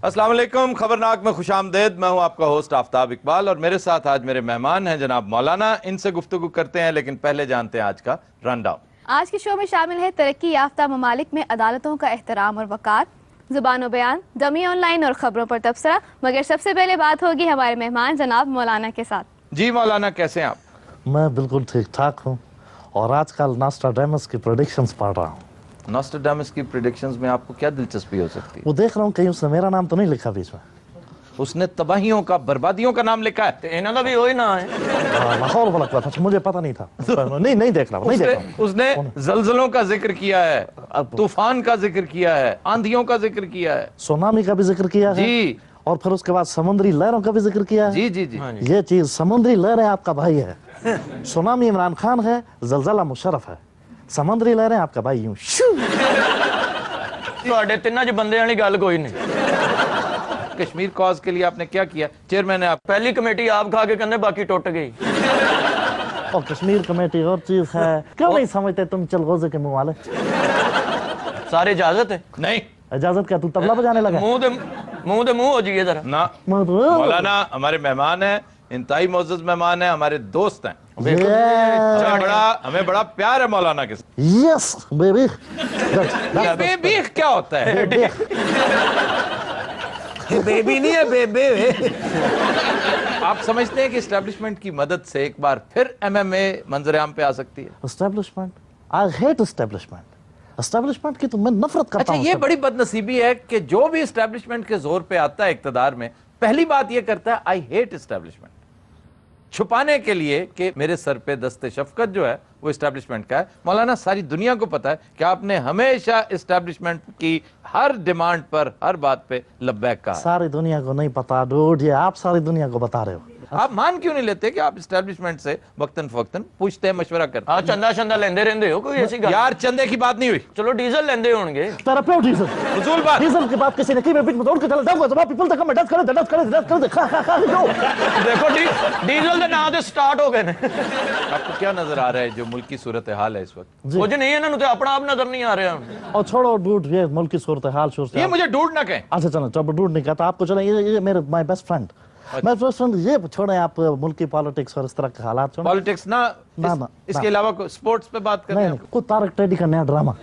अस्सलाम वालेकुम, खबरनाक में खुश आमदेद। मैं हूं आपका होस्ट आफ्ताब इकबाल और मेरे साथ आज मेरे मेहमान हैं जनाब मौलाना। इनसे गुफ्तगू करते हैं, लेकिन पहले जानते हैं आज का रन डाउन। आज के शो में शामिल है तरक्की याफ्ता ममालिक में अदालतों का एहतराम और वक़ार, ज़ुबान बयान, डमी ऑनलाइन और ख़बरों पर तबसरा। मगर सबसे पहले बात होगी हमारे मेहमान जनाब मौलाना के साथ। जी मौलाना, कैसे हैं आप? मैं बिल्कुल ठीक ठाक हूँ और आजकल नॉस्ट्राडामस की प्रेडिक्शंस पढ़ रहा हूँ। नॉस्ट्राडामस की प्रेडिक्शंस में आपको क्या दिलचस्पी हो सकती है? वो देख रहा हूँ कहीं उसने मेरा नाम तो नहीं लिखा बीच में। उसने तबाहियों का, बर्बादियों का नाम लिखा है। इन्हों का भी वही ना है। लाहौर वाला था, मुझे पता नहीं था। नहीं देख रहा, नहीं देख रहा। उसने जलजलों का जिक्र किया है, तूफान का जिक्र किया है, आंधियों का जिक्र किया है, सुनामी का भी जिक्र किया है जी, और फिर उसके बाद समुद्री लहरों का भी जिक्र किया है। जी जी जी। ये चीज समुद्री लहरें आपका भाई है, सुनामी इमरान खान है, जलजला मुशर्रफ है, समुद्री लहरें आपका भाई यूं ਤੁਹਾਡੇ ਤਿੰਨਾਂ 'ਚ ਬੰਦੇ ਵਾਲੀ ਗੱਲ ਕੋਈ नहीं। कश्मीर कॉज के लिए आपने क्या किया? चेयरमैन है आप। पहली कमेटी आप खा के कहते बाकी टूट गई। और कश्मीर कमेटी और चीज है, क्यों नहीं समझते तुम चलगोजे के मुंह वाले? सारे इजाजत है? नहीं। इजाजत क्या, तू तबला बजाने लगा? मुंह दे मुंह हो जाइए जरा ना। मौलाना हमारे मेहमान हैं, इंतहाई मोअज़्ज़ज़ मेहमान हैं, हमारे दोस्त हैं। हमें बड़ा प्यार है मौलाना के साथ। Yes baby. बेबी क्या होता है? बेबी नहीं है, बेबे। आप समझते हैं कि एस्टेब्लिशमेंट की मदद से एक बार फिर एमएमए मंजर-ए-आम पे आ सकती है? Establishment, I hate establishment. Establishment की तो मैं नफरत करता हूं। अच्छा, ये बड़ी बदनसीबी है कि जो भी एस्टेब्लिशमेंट के जोर पे आता है इक्तदार में, पहली बात ये करता है आई हेट एस्टेब्लिशमेंट, छुपाने के लिए कि मेरे सर पे दस्ते शफकत जो है वो एस्टेब्लिशमेंट का है। मौलाना, सारी दुनिया को पता है कि आपने हमेशा एस्टेब्लिशमेंट की हर डिमांड पर, हर बात पे लब्बैक कहा। सारी दुनिया को नहीं पता डूड, ये आप सारी दुनिया को बता रहे हो। आप मान क्यों नहीं लेते कि आप एस्टेब्लिशमेंट से वक्तन फवक्तन पूछते हैं, मशवरा करते हैं? हाँ, चंदा शंदा लेंदे रहंदे हो, कोई ऐसी गल? यार चंदे की बात नहीं हुई। चलो डीजल लेंदे होंगे। तेरा प्योर डीजल, फजूल बात। डीजल की बात किसी ने की, मैं बीच में दौड़ के चला जाऊंगा, जब पीपल तक मैं डस करे खा जो देखो डीजल के नाम से स्टार्ट हो गए ने। आपको क्या नजर आ रहा है जो मुल्क की सूरत हाल है इस वक्त? कुछ नहीं, इन्होंने तो अपना आप नजर नहीं आ रहा। और छोड़ो डूड, ये मुल्क की सूरत हाल ये मुझे डूड ना कहें। अच्छा चलो, जब डूड नहीं कहता आपको, चलो ये मेरे माय बेस्ट फ्रेंड, मैं बेस्ट फ्रेंड। ये छोड़े आप मुल्क की पॉलिटिक्स और इस तरह के हालात छोड़ो। पॉलिटिक्स ना, इसके अलावा स्पोर्ट्स पे बात करें। नहीं, कोई तारक टेडी का नया ड्रामा,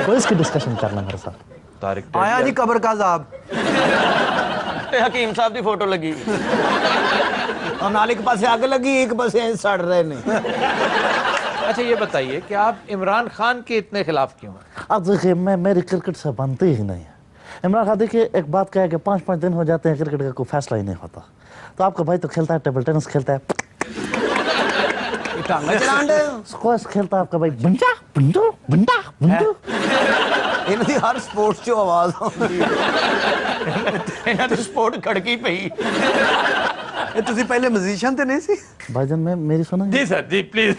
कोई इसकी डिस्कशन करना मेरे साथ। तारिक आया जी कबर का साहब, हकीम साहब की फोटो लगी और नाले के पास आग लगी, एक पास सड़ रहे ने। अच्छा, ये बताइए कि आप इमरान खान के इतने खिलाफ क्यों हैं? अब देखिए, मैं मेरी क्रिकेट से बनती ही नहीं है। इमरान खान, देखिए एक बात क्या है कि 5-5 दिन हो जाते हैं, क्रिकेट का कोई फैसला ही नहीं होता। तो आपका भाई तो खेलता है, टेबल टेनिस खेलता है, स्क्वैश खेलता है, आपका भाई बंटा बंटू बंटा बंटू। ਇਹਨਾਂ ਦੀ ਹਰ ਸਪੋਰਟਸ 'ਚ ਆਵਾਜ਼ ਆਉਂਦੀ ਹੈ। ਇਹਨਾਂ ਦੀ ਸਪੋਰਟ ਖੜਕੀ ਪਈ। ਇਹ ਤੁਸੀਂ ਪਹਿਲੇ म्यूजिशियन ਤੇ नहीं सी? भाईजान मैं मेरी सुनो। जी सर, जी प्लीज।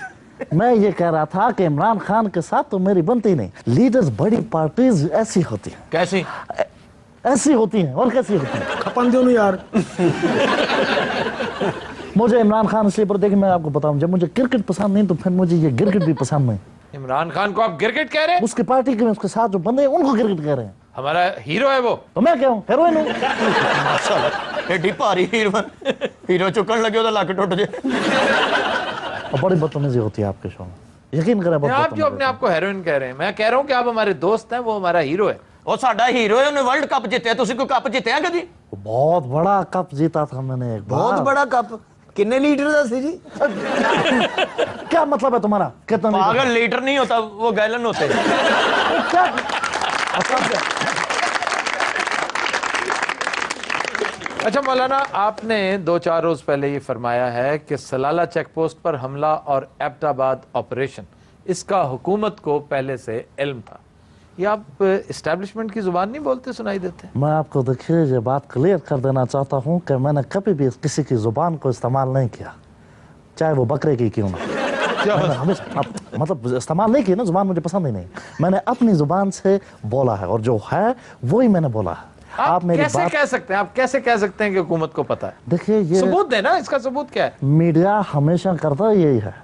मैं ये कह रहा था कि इमरान खान के साथ तो मेरी बनती नहीं। लीडर्स बड़ी पार्टीज ऐसी होती हैं। कैसी? ऐसी होती हैं और कैसी होती हैं? खपन दो यार। मुझे इमरान खान इसलिए, पर देखिए मैं आपको बताऊं, जब मुझे क्रिकेट पसंद नहीं तो फिर मुझे ये गिरगिट भी पसंद नहीं। इमरान खान को आप गिरगिट कह रहे हैं? उसकी पार्टी के उसके साथ जो बंदे हैं उनको गिरगिट कह रहे हैं। हमारा हीरो है वो। तो मैं क्या हूँ, हेरोइन हूँ। एडी भारी हीरो चुकन लगे तो लक टुट जाए। और बड़ी बदतमीजी होती है आपके शो में, यकीन करें। आप जो अपने आप को हेरोइन कह रहे हैं, मैं कह रहा हूँ कि आप हमारे दोस्त हैं, वो हमारा हीरो है। ਉਹ ਸਾਡਾ ਹੀਰੋ ਹੈ, ਉਹਨੇ ਵਰਲਡ ਕੱਪ ਜਿੱਤਿਆ। ਤੁਸੀਂ ਕੋਈ ਕੱਪ ਜਿੱਤਿਆ ਕਦੀ? बहुत बड़ा कप जीता था मैंने एक बार। बहुत बड़ा कप। कितने लीटर का सी जी? क्या मतलब है तुम्हारा? कितना पागल लीटर नहीं होता, वो गैलन होते। क्या? अच्छा मौलाना, आपने 2-4 रोज पहले ये फरमाया है कि सलाला चेक पोस्ट पर हमला और एबटाबाद ऑपरेशन, इसका हुकूमत को पहले से इल्म था। ये आप एस्टेब्लिशमेंट की जुबान नहीं बोलते सुनाई देते? मैं आपको देखिए ये बात क्लियर कर देना चाहता हूँ कि मैंने कभी भी किसी की जुबान को इस्तेमाल नहीं किया, चाहे वो बकरे की क्यों ना। मैंने हमेशा मतलब इस्तेमाल नहीं किया ना, जुबान मुझे पसंद ही नहीं। मैंने अपनी जुबान से बोला है और जो है वही मैंने बोला है। आप मेरी कैसे कह सकते हैं, आप कैसे कह सकते हैं कि हुकूमत को पता है? देखिए ये सबूत देना, इसका सबूत क्या है? मीडिया हमेशा करता यही है,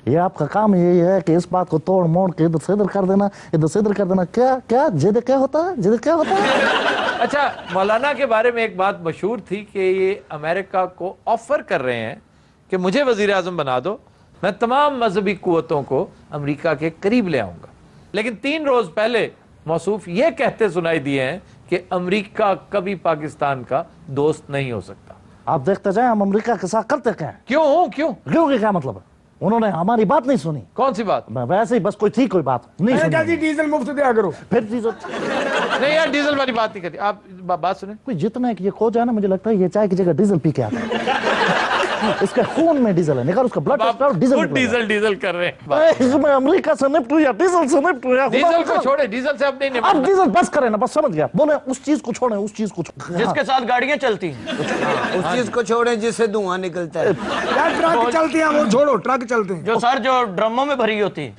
ये आपका काम यही है कि इस बात को तोड़ मोड़ के इधर से इधर कर देना, इधर से इधर कर देना। क्या क्या जिद क्या होता है, जिद क्या होता है? अच्छा, मौलाना के बारे में एक बात मशहूर थी कि ये अमेरिका को ऑफर कर रहे हैं कि मुझे वजीर आजम बना दो, मैं तमाम मजहबी कुव्वतों को अमेरिका के करीब ले आऊंगा। लेकिन 3 रोज पहले मौसूफ ये कहते सुनाई दिए हैं कि अमेरिका कभी पाकिस्तान का दोस्त नहीं हो सकता। आप देखते जाए हम अमेरिका के साथ करते क्या है। क्यों क्यों के क्या मतलब है? उन्होंने हमारी बात नहीं सुनी। कौन सी बात? वैसे ही बस कोई थी कोई बात नहीं सुनी। डीजल मुफ्त दिया करो फिर डीजल नहीं यार, डीजल वाली बात नहीं करती आप। बात सुने, कोई जितना कि ये खो जाए ना, मुझे लगता है ये चाय की जगह डीजल पी के आता है। इसके खून में डीजल है, निकाल उसका ब्लड टेस्ट करो, डीजल डीजल कर रहे हैं। इसमें अमेरिका से निपटू या डीजल से निपटू या डीजल को छोड़े, डीजल से अब नहीं अब निपटना। डीजल बस करें ना, बस समझ गया। बोले उस चीज को छोड़े, उस चीज को जिसके साथ गाड़ियां चलती हैं, उस चीज को छोड़े जिससे धुआं निकलता है। ट्रक चलते हैं वो छोड़ो, ट्रक चलते हैं। जो सर जो ड्रमों में भरी होती है।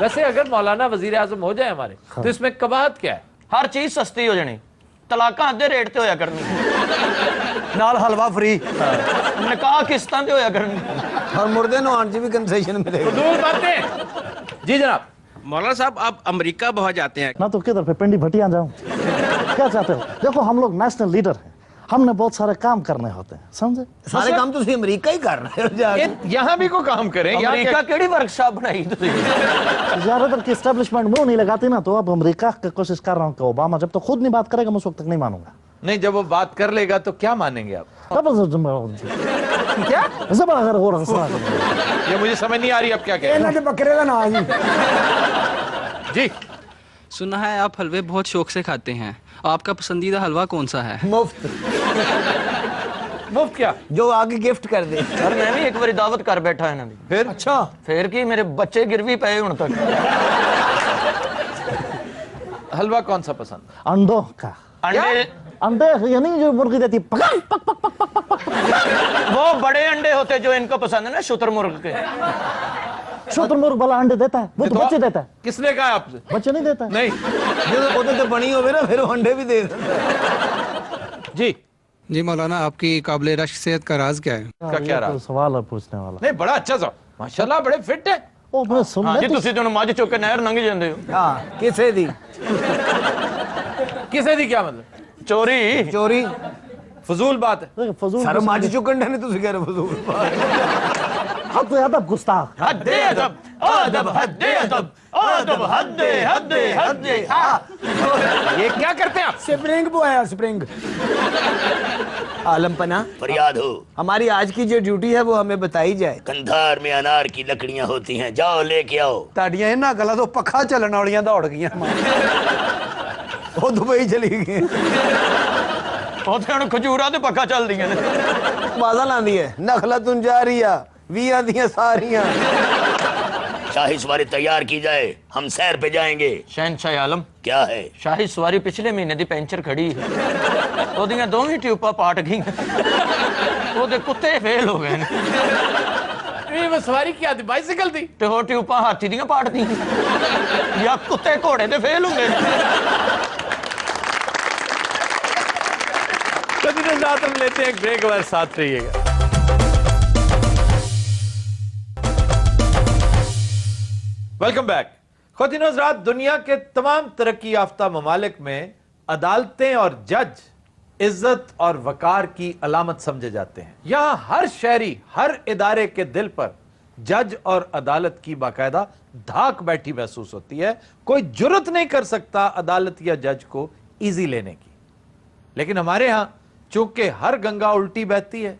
वैसे अगर मौलाना वजीर आजम हो जाए हमारे, तो इसमें कबाहत क्या है? हर चीज सस्ती हो जानी, तलाका अद्धे रेट ते होया करनी, नाल हलवा फ्री निकाह किस्तां ते होया करनी। और मुर्दे नौहान च भी कंसेशन मिलेगा। फजूल बातें। जी जनाब। मौलाना साहब, आप अमेरिका बहुत जाते हैं। ना तो किधर पे पिंडी भटिया जाऊं। क्या चाहते हो? देखो हम लोग नेशनल लीडर हैं, हमने बहुत सारे काम करने होते हैं, समझे? सारे काम तो अमेरिका ही कर रहे हो जाके। यहाँ भी को काम करें। यहाँ अमेरिका केड़ी वर्कशॉप बनाई तुसी? ज्यादातर की एस्टेब्लिशमेंट मुंह नहीं लगाती ना, तो अब अमेरिका की कोशिश कर रहा हूँ कि ओबामा जब तक खुद नहीं बात करेगा मैं उस वक्त तक नहीं मानूंगा। नहीं, जब वो बात कर लेगा तो क्या मानेंगे आप? क्या जबर अगर हो रहा है, ये मुझे समझ नहीं आ रही अब क्या कह रहे ਇਹਨਾਂ ਦੇ ਬੱਕਰੇ ਦਾ ਨਾਂ ਜੀ। हैं। जी सुना है आप हलवे बहुत शौक से खाते हैं, आपका पसंदीदा हलवा कौन सा है? मुफ्त मुफ्त क्या? जो आगे गिफ्ट कर दे। सर मैं भी एक बारी दावत कर बैठा है ना, फिर अच्छा फिर की मेरे बच्चे गिरवी पे हुण तक। हलवा कौन सा पसंद? अंडों का। अंडे अंडे यानी जो मुर्गी देती है, पक पक पक पक पक पक। वो बड़े अंडे होते जो इनको पसंद है ना, शुतुरमुर्ग के। शुतुरमुर्ग वाला अंडे देता है, वो तो बच्चे देता है, किसने कहा आपसे? बच्चे नहीं देता है। नहीं जो ओदे ते बनी होवे ना, फिर वो अंडे भी दे देता है। जी जी मौलाना, आपकी काबिल रश्क सेहत का राज क्या है? का क्या ये रहा? तो सवाल है पूछने वाला। नहीं, बड़ा अच्छा सा, माशाल्लाह बड़े फिट है। ओ मैं सुन हाँ जी, ले तुसी तो मझ चुक के नहर लंघ जांदे हो। हाँ किसे दी किसे दी क्या मतलब? चोरी चोरी फजूल बात है। फजूल सर मज चुकन ने तुसी कह रहे फजूल अब तो अदब गुस्ताख। हद्दे अदब, अदब हद्दे अदब, अदब हद्दे हद्दे हद्दे। ये क्या करते हैं आप? स्प्रिंग बोया स्प्रिंग। आलम पना फरियाद हो, हमारी आज की जो ड्यूटी है वो हमें बताई जाए। कंधार में अनार की लकड़ियां होती हैं, जाओ लेके आओ। ताड़ियां इन्हां गल्लां तो पक्खा चलन वालियां दौड़ गईयां। वो दुबई चली गई। ਉੱਥੇ ਹੁਣ ਖਜੂਰਾਂ ਤੇ ਪੱਕਾ ਚੱਲਦੀਆਂ ਨੇ। बाजा लांदी है नखला तुन जा रही है 20 दियां सारियां। शाही सवारी तैयार की जाए, हम सैर पे जाएंगे। शहनशाह आलम, क्या है? शाही सवारी पिछले महीने ਦੀ ਪੈਂਚਰ ਖੜੀ ਹੈ, ਉਹਦੀਆਂ ਦੋਵੇਂ ਟਿਊਬਾਂ ਪਾਟ ਗਈਆਂ, ਉਹਦੇ ਕੁੱਤੇ ਫੇਲ ਹੋ ਗਏ ਨੇ। ये वो सवारी क्या थी? बाइसिकल थी? ਤੇ ਉਹ ਟਿਊਬਾਂ ਹਾਥੀ ਦੀਆਂ ਪਾਟਦੀਆਂ ਜਾਂ ਕੁੱਤੇ ਘੋੜੇ ਦੇ ਫੇਲ ਹੁੰਦੇ ਨੇ। कभी तो साथ हम लेते हैं एक ब्रेक, हमारे साथ रहिएगा। Welcome back. ख़वातीन और हज़रात, दुनिया के तमाम तरक्की याफ्ता ममालिक में अदालतें और जज इज्जत और वकार की अलामत समझे जाते हैं। यहां हर शहरी, हर इदारे के दिल पर जज और अदालत की बाकायदा धाक बैठी महसूस होती है। कोई जुर्रत नहीं कर सकता अदालत या जज को इजी लेने की। लेकिन हमारे यहां चूंकि हर गंगा उल्टी बहती है,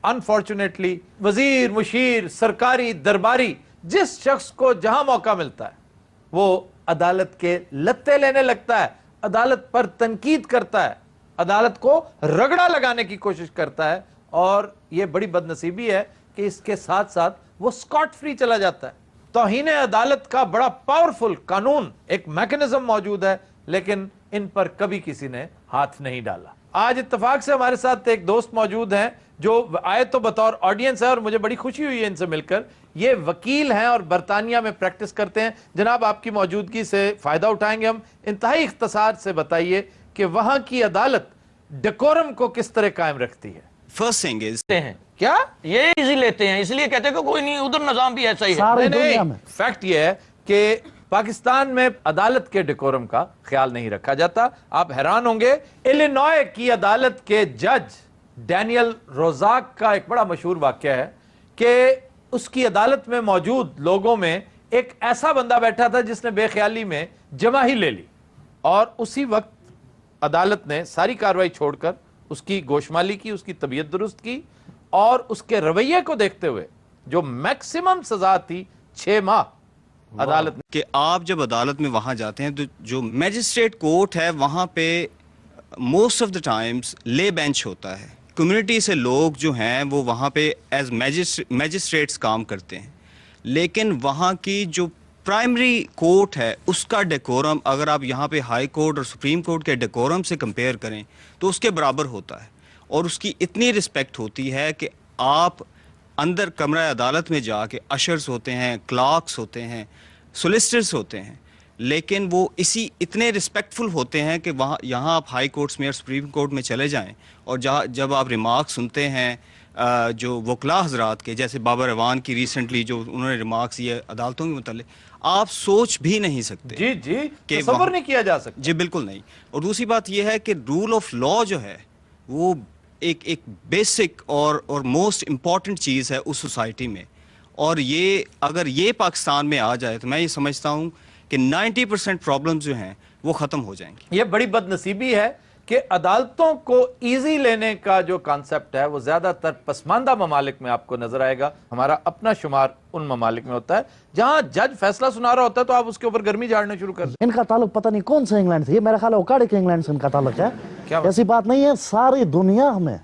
अनफॉर्चुनेटली वजीर, मुशीर, सरकारी दरबारी जिस शख्स को जहां मौका मिलता है वो अदालत के लत्ते लेने लगता है, अदालत पर तनकीद करता है, अदालत को रगड़ा लगाने की कोशिश करता है। और यह बड़ी बदनसीबी है कि इसके साथ साथ वो स्कॉट फ्री चला जाता है। तौहीन अदालत का बड़ा पावरफुल कानून, एक मैकेनिज्म मौजूद है, लेकिन इन पर कभी किसी ने हाथ नहीं डाला। आज इत्तेफाक से हमारे साथ एक दोस्त मौजूद हैं जो आए तो बतौर ऑडियंस है, और मुझे बड़ी खुशी हुई है इनसे मिलकर। ये वकील हैं और बरतानिया में प्रैक्टिस करते हैं। जनाब, आपकी मौजूदगी से फायदा उठाएंगे हम। इंतहाई इख्तिसार से बताइए कि वहां की अदालत डेकोरम को किस तरह कायम रखती है। फर्स्ट थिंग इज हैं क्या ये इजी लेते हैं, इसलिए कहते हैं कि कोई नहीं, उधर निजाम भी ऐसा ही है। सारी नहीं, दुनिया नहीं, में फैक्ट ये है कि पाकिस्तान में अदालत के डेकोरम का ख्याल नहीं रखा जाता। आप हैरान होंगे, इलिनॉय की अदालत के जज डैनियल रोजाक का एक बड़ा मशहूर वाकया है कि उसकी अदालत में मौजूद लोगों में एक ऐसा बंदा बैठा था जिसने बेख्याली में जमाही ले ली, और उसी वक्त अदालत ने सारी कार्रवाई छोड़कर उसकी गोशमाली की, उसकी तबीयत दुरुस्त की, और उसके रवैये को देखते हुए जो मैक्सिमम सजा थी 6 माह अदालत कि आप जब अदालत में वहाँ जाते हैं तो जो मैजिस्ट्रेट कोर्ट है वहाँ पे मोस्ट ऑफ द टाइम्स ले बेंच होता है। कम्युनिटी से लोग जो हैं वो वहाँ पे एज मैजिस्ट्रेट्स काम करते हैं, लेकिन वहाँ की जो प्राइमरी कोर्ट है उसका डेकोरम अगर आप यहाँ पे हाई कोर्ट और सुप्रीम कोर्ट के डेकोरम से कंपेयर करें तो उसके बराबर होता है, और उसकी इतनी रिस्पेक्ट होती है कि आप अंदर कमरा अदालत में जाके अशर्स होते हैं, क्लार्क्स होते हैं, सोलिसिटर्स होते हैं, लेकिन वो इसी इतने रिस्पेक्टफुल होते हैं कि वहाँ यहाँ आप हाई कोर्ट्स में और सुप्रीम कोर्ट में चले जाएं और जब आप रिमार्क सुनते हैं जो वकला हजरात के, जैसे बाबर अवान की रिसेंटली जो उन्होंने रिमार्क्स ये अदालतों के मुतालिक, आप सोच भी नहीं सकते। जी जी, तसव्वुर नहीं किया जा सकता। जी बिल्कुल नहीं। और दूसरी बात यह है कि रूल ऑफ लॉ जो है वो एक बेसिक और मोस्ट इम्पॉर्टेंट चीज़ है उस सोसाइटी में, और ये अगर ये पाकिस्तान में आ जाए तो मैं ये समझता हूँ कि 90% प्रॉब्लम्स जो हैं वो ख़त्म हो जाएंगी। ये बड़ी बदनसीबी है कि अदालतों को इजी लेने का जो कॉन्सेप्ट है वो ज़्यादातर पसमानदा ममालिक में आपको नजर आएगा। हमारा अपना शुमार उन ममालिक में होता है जहाँ जज फैसला सुना रहा होता है तो आप उसके ऊपर गर्मी झाड़ना शुरू कर दें। इनका ताल्लुक पता नहीं कौन से इंग्लैंड से, ये मेरा ख्याल है उकाड़े के इंग्लैंड से इनका ताल्लुक है। क्या ऐसी बात नहीं है, सारी दुनिया में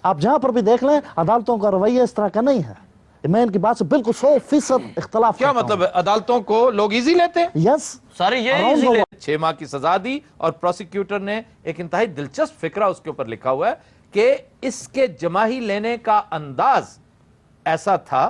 आप जहाँ पर भी देख लें अदालतों का रवैया इस तरह का नहीं है। मैं इनकी बात से बिल्कुल 100% इख्तलाफ। क्या मतलब है, अदालतों को लोग इजी लेते हैं? यस, सारे ये 6 माह की सजा दी, और प्रोसिक्यूटर ने एक इंतहाई दिलचस्प फिक्रा उसके ऊपर लिखा हुआ है कि इसके जमाही लेने का अंदाज ऐसा था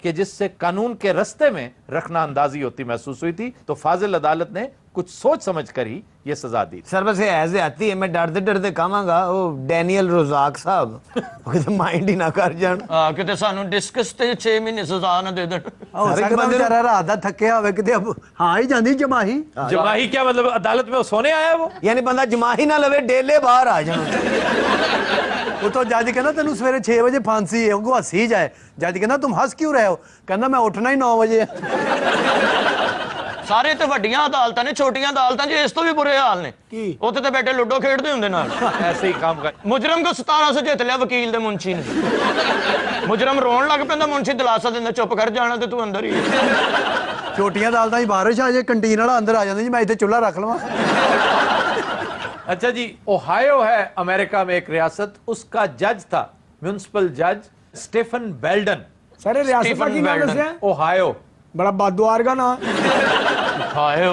कि जिससे कानून के रस्ते में रखना अंदाजी होती महसूस हुई थी। तो फाजिल अदालत ने कुछ सोच समझ कर ही ये सजा दी। सर बस ऐसे आती है, मैं डरते डरते कहांगा वो डैनियल रोजाक साहब किते माइंड ही ना कर जान। हां किते सानू डिस्कस ते 6 महीने सजा ना दे देन। सारे बेचारा रात दा थक्या होवे किते अब हां ही जांदी जमाही। जमाही क्या मतलब, अदालत में सोने आया है वो? यानी बंदा जमाही ना लवे डेले बाहर आ जाए। वो तो जज कहना तेन सवेरे 6 बजे फांसी है, उनको हंसी जाए। जज कहना तुम हंस क्यों रहे हो? कहना मैं उठना ही 9 बजे। ਸਾਰੇ ਤੇ ਵੱਡੀਆਂ ਅਦਾਲਤਾਂ ਨੇ, ਛੋਟੀਆਂ ਅਦਾਲਤਾਂ 'ਚ ਇਸ ਤੋਂ ਵੀ ਬੁਰੇ ਹਾਲ ਨੇ। ਉੱਥੇ ਤੇ ਬੈਠੇ ਲੁੱਡੋ ਖੇਡਦੇ ਹੁੰਦੇ ਨਾਲ। ਐਸੇ ਹੀ ਕੰਮ ਕਰ। ਮੁਜਰਮ ਕੋ 1700 ਜਿੱਤ ਲਿਆ ਵਕੀਲ ਦੇ ਮੁੰਸ਼ੀ ਨੇ। ਮੁਜਰਮ ਰੋਣ ਲੱਗ ਪੈਂਦਾ, ਮੁੰਸ਼ੀ ਦਿਲਾਸਾ ਦਿੰਦਾ ਚੁੱਪ ਕਰ ਜਾਣਾ ਤੇ ਤੂੰ ਅੰਦਰ ਹੀ। ਛੋਟੀਆਂ ਅਦਾਲਤਾਂ 'ਚ ਬਾਰਿਸ਼ ਆ ਜੇ ਕੰਟੀਨ ਵਾਲਾ ਅੰਦਰ ਆ ਜਾਂਦਾ ਜੀ ਮੈਂ ਇੱਥੇ ਚੁੱਲ੍ਹਾ ਰੱਖ ਲਵਾਂ। अच्छा जी, ओहायो है अमेरिका में एक रियासत, उसका जज था म्युनिसिपल जज स्टीफन बेल्डन। सारे रियासत का की नाम है? ओहायो। बड़ा बददुआर का नाम। हाय